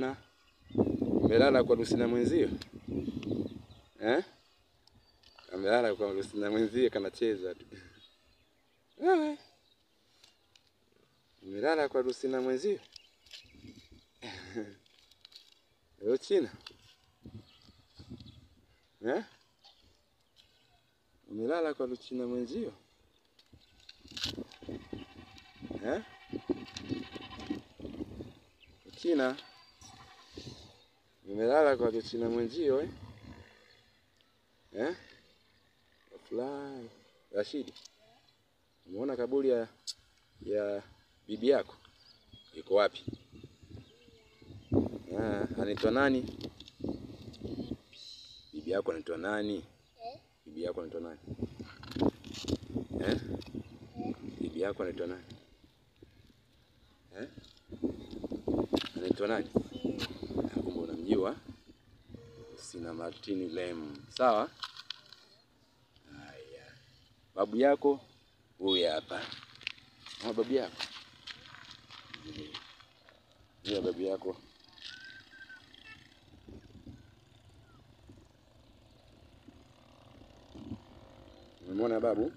Umeona? Umelala kwa Lucina mwenzio. Amelala kwa Lucina mwenzio kanacheza tu. Umelala kwa Lucina mwenzio. Lucina. Umelala kwa Lucina mwenzio. Lucina. Umelala kwa Lucina mwenzio Fly. Rashidi. Umeona kaburi ya bibi yako? Iko wapi? Anaitwa nani? Bibi yako anaitwa nani? Bibi yako anaitwa nani? Bibi yako anaitwa nani? Anaitwa nani? Kumbe unamjua? Sina Martini Lem. Sawa? Haya. Babu yako huyu hapa. Babu yako. Ndio babu yako. Umeona babu?